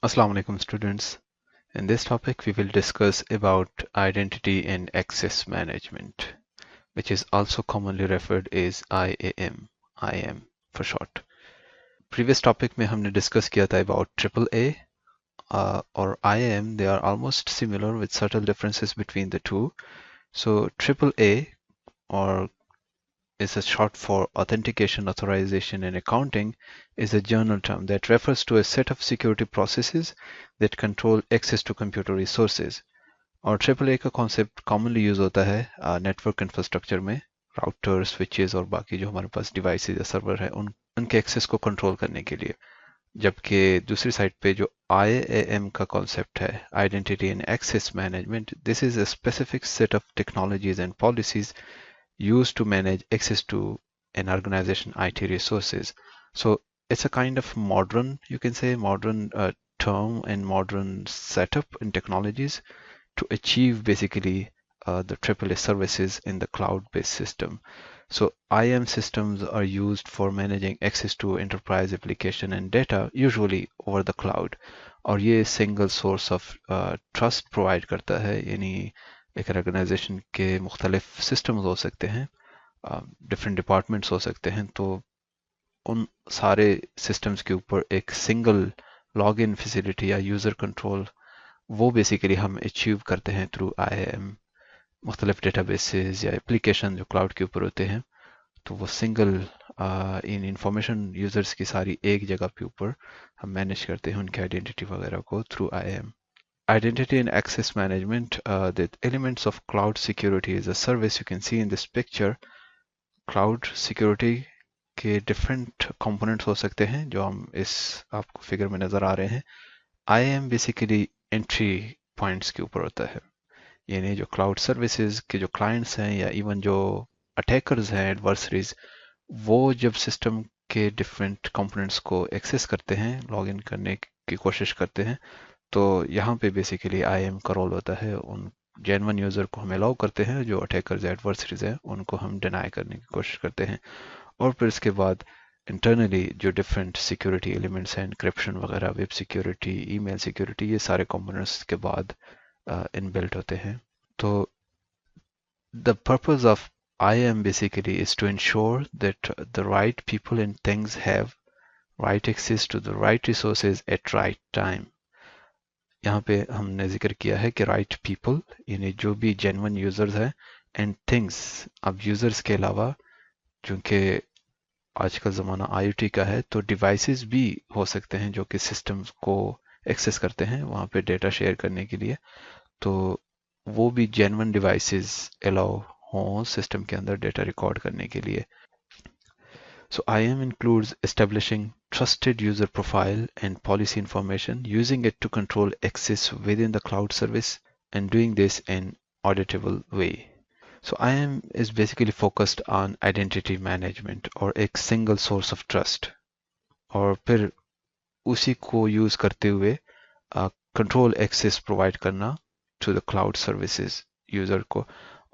Assalamu alaikum students. In this topic we will discuss about identity and access management, which is also commonly referred as IAM for short. Previous topic में हमने discuss किया था about AAA or IAM. They are almost similar with subtle differences between the two. So AAA, or is a short for Authentication, Authorization and Accounting, is a general term that refers to a set of security processes that control access to computer resources. और triple A का concept commonly use होता है network infrastructure में, router switches और बाकी जो हमारे पास devices या सर्वर है उनके एक्सेस को कंट्रोल करने के लिए। जबकि दूसरी साइड पे जो IAM का कॉन्सेप्ट है, identity and access management, this is a specific set of technologies and policies used to manage access to an organization IT resources. So it's a kind of modern, you can say modern term and modern setup in technologies to achieve basically the AAA services in the cloud-based system. So IAM systems are used for managing access to enterprise application and data, usually over the cloud. और ये single source of trust provide करता है, यानी एक organisation के मुख्तलिफ systems हो सकते हैं, डिफरेंट डिपार्टमेंट्स हो सकते हैं, तो उन सारे सिस्टम्स के ऊपर एक सिंगल लॉग इन फैसिलिटी या यूज़र कंट्रोल वो बेसिकली हम अचीव करते हैं थ्रू IAM। मुख्तलिफ डेटाबेसेस या एप्लीकेशन जो क्लाउड के ऊपर होते हैं, तो वो सिंगल इन इंफॉर्मेशन यूज़र्स की सारी एक जगह के ऊपर हम मैनेज करते हैं उनकी आइडेंटिटी वगैरह को through IAM। Identity and access management, the elements of cloud security is a service. You can see in this picture cloud security के different components हो सकते हैं जो हम इस आपको फिगर में नजर आ रहे हैं। IAM basically entry points के ऊपर होता है, यानी जो cloud services के जो clients हैं या even जो attackers हैं, adversaries, वो जब system के different components को access करते हैं, login करने की कोशिश करते हैं, तो यहाँ पे बेसिकली IAM का रोल होता है। उन जेन्युइन यूज़र को हम अलाउ करते हैं, जो अटैकर्स एडवर्सरीज हैं उनको हम डिनाई करने की कोशिश करते हैं। और फिर इसके बाद इंटरनली जो डिफरेंट सिक्योरिटी एलिमेंट्स हैं, इंक्रिप्शन वगैरह, वेब सिक्योरिटी, ईमेल सिक्योरिटी, ये सारे कंपोनेंट्स के बाद इनबिल्ट होते हैं। तो the purpose of IAM basically is to ensure that the right people and things have right access to the right resources at right time. यहाँ पे हमने जिक्र किया है कि राइट पीपल, यानी जो भी जेन्युइन यूजर्स हैं, एंड थिंग्स। अब यूजर्स के अलावा चूंकि आजकल ज़माना IoT का है, तो डिवाइसेस भी हो सकते हैं जो कि सिस्टम्स को एक्सेस करते हैं वहाँ पे डेटा शेयर करने के लिए, तो वो भी जेन्युइन डिवाइसेस अलाउ हों सिस्टम के अंदर डेटा रिकॉर्ड करने के लिए। So IAM includes establishing trusted user profile and policy information, using it to control access within the cloud service, and doing this in auditable way. So IAM is basically focused on identity management or a single source of trust, और फिर उसी को use करते हुए control access provide करना to the cloud services user को,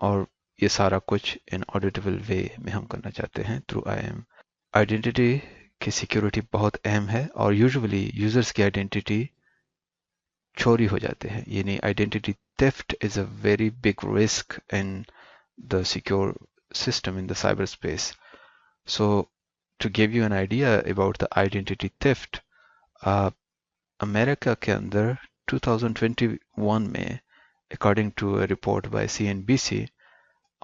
और ये सारा कुछ इन ऑडिटेबल वे में हम करना चाहते हैं थ्रू IAM। आइडेंटिटी की सिक्योरिटी बहुत अहम है और यूजुअली यूजर्स की आइडेंटिटी चोरी हो जाते हैं, यानी identity theft is a very big risk in the secure system in the cyber space. So to give you an idea about the identity theft, America के अंदर 2021 में according to a report by CNBC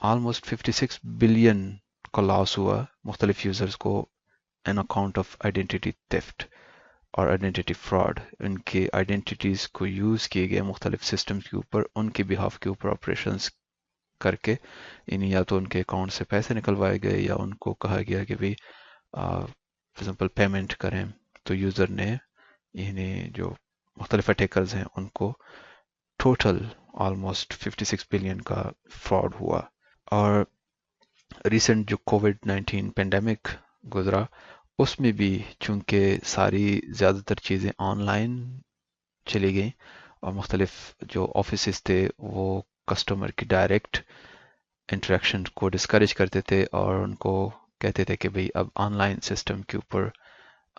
almost 56 billion का loss हुआ मुख्तलिफ users को an account of identity theft और identity fraud. उनके identities को यूज किए गए मुख्तलिफ सिस्टम्स के ऊपर उनके बिहाफ के ऊपर ऑपरेशंस करके, यानी या तो उनके अकाउंट से पैसे निकलवाए गए या उनको कहा गया कि भाई फॉर एग्जाम्पल पेमेंट करें, तो यूज़र ने, यानी जो मुख्तलिफ अटैकर्स हैं, उनको टोटल ऑलमोस्ट 56 बिलियन का फ्रॉड हुआ। और रिसेंट जो कोविड-19 पेंडेमिक गुजरा, उसमें भी चूंकि सारी ज़्यादातर चीज़ें ऑनलाइन चली गई और मुख्तलिफ जो ऑफिस थे वो कस्टमर की डायरेक्ट इंटरेक्शन को डिस्करेज करते थे और उनको कहते थे कि भाई अब ऑनलाइन सिस्टम के ऊपर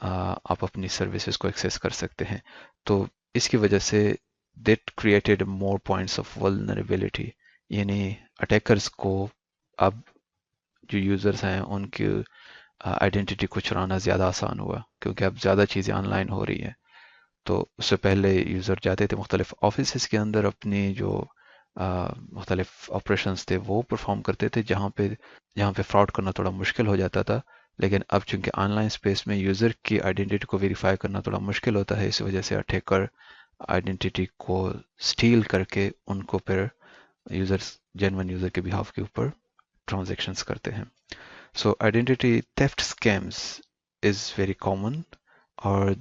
आप अपनी सर्विसेज को एक्सेस कर सकते हैं। तो इसकी वजह से that created more points of vulnerability, यानी अटैकर्स को अब जो यूजर्स हैं उनकी आइडेंटिटी को चुराना ज़्यादा आसान हुआ, क्योंकि अब ज़्यादा चीज़ें ऑनलाइन हो रही हैं। तो उससे पहले यूज़र जाते थे मुख्तलिफ ऑफिस के अंदर, अपनी जो मुख्तलिफ ऑपरेशंस थे वो परफॉर्म करते थे, जहाँ पे फ्रॉड करना थोड़ा मुश्किल हो जाता था। लेकिन अब चूंकि ऑनलाइन स्पेस में यूज़र की आइडेंटिटी को वेरीफाई करना थोड़ा मुश्किल होता है, इस वजह से अटैकर आइडेंटिटी को स्टील करके उनको फिर यूजर्स जेन्युइन यूज़र के बिहाफ के ऊपर ट्रांजैक्शंस करते हैं। सो identity theft scams is very common, और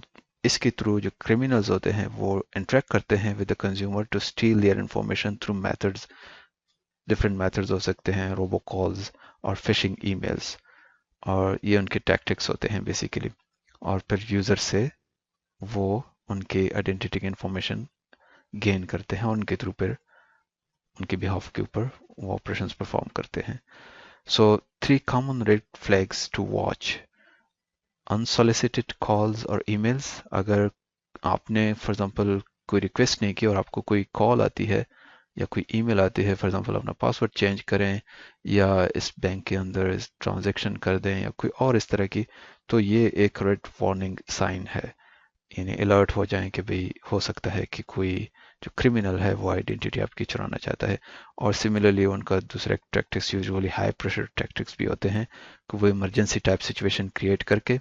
इसके थ्रू जो क्रिमिनल्स होते हैं वो इंटरेक्ट करते हैं with the consumer to steal their information through methods. Different methods हो सकते हैं, रोबो कॉल्स और फिशिंग ईमेल्स, और ये उनके टैक्टिक्स होते हैं बेसिकली। और फिर यूज़र से वो उनके आइडेंटिटी की इंफॉर्मेशन गेन करते हैं और उनके थ्रू फिर उनके बिहाफ के ऊपर वो ऑपरेशंस परफॉर्म करते हैं। So 3 common red flags to watch: unsolicited calls और ईमेल्स। अगर आपने फॉर एग्जांपल कोई रिक्वेस्ट नहीं की और आपको कोई कॉल आती है या कोई ईमेल आती है, फॉर एग्जांपल अपना पासवर्ड चेंज करें या इस बैंक के अंदर इस ट्रांजैक्शन कर दें या कोई और इस तरह की, तो ये एक रेड वार्निंग साइन है, यानी अलर्ट हो जाएं कि भाई हो सकता है कि कोई जो क्रिमिनल है वो आइडेंटिटी आपकी चुराना चाहता है। और सिमिलरली उनका दूसरा tactics usually high pressure tactics भी होते हैं, कि वो इमरजेंसी टाइप सिचुएशन क्रिएट करके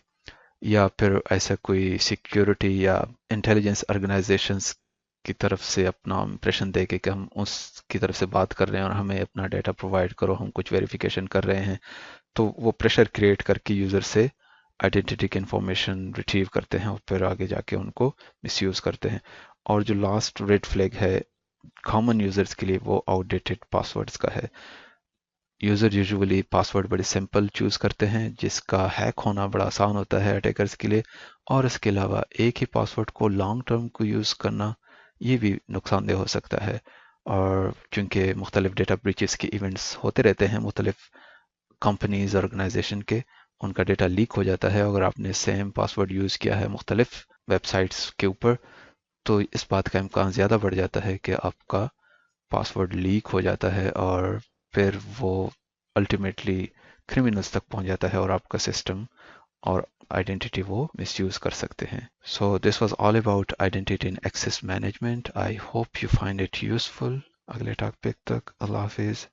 या फिर ऐसा कोई सिक्योरिटी या इंटेलिजेंस ऑर्गेनाइजेशंस की तरफ से अपना इंप्रेशन दे के कि हम उसकी तरफ से बात कर रहे हैं और हमें अपना डाटा प्रोवाइड करो, हम कुछ वेरिफिकेशन कर रहे हैं। तो वो प्रेशर क्रिएट करके यूज़र से आइडेंटिटी की इंफॉर्मेशन रिट्रीव करते हैं और फिर आगे जाके उनको मिसयूज़ करते हैं। और जो लास्ट रेड फ्लैग है कॉमन यूजर्स के लिए, वो आउटडेटेड पासवर्ड्स का है। यूज़र यूजुअली पासवर्ड बड़े सिंपल चूज़ करते हैं, जिसका हैक होना बड़ा आसान होता है अटैकर्स के लिए। और इसके अलावा एक ही पासवर्ड को लॉन्ग टर्म को यूज़ करना ये भी नुकसानदेह हो सकता है। और चूंकि मुख्तलिफ डेटा ब्रीचेस के इवेंट्स होते रहते हैं मुख्तलिफ कंपनीज ऑर्गेनाइजेशन के, उनका डेटा लीक हो जाता है। अगर आपने सेम पासवर्ड यूज़ किया है मुख्तलिफ वेबसाइट्स के ऊपर, तो इस बात का इम्कान ज़्यादा बढ़ जाता है कि आपका पासवर्ड लीक हो जाता है और फिर वो अल्टीमेटली क्रिमिनल्स तक पहुंच जाता है और आपका सिस्टम और आइडेंटिटी वो मिसयूज कर सकते हैं। So this was all about identity in excess management. I hope you find it useful. अगले टॉपिक तक अल्लाह हाफिज।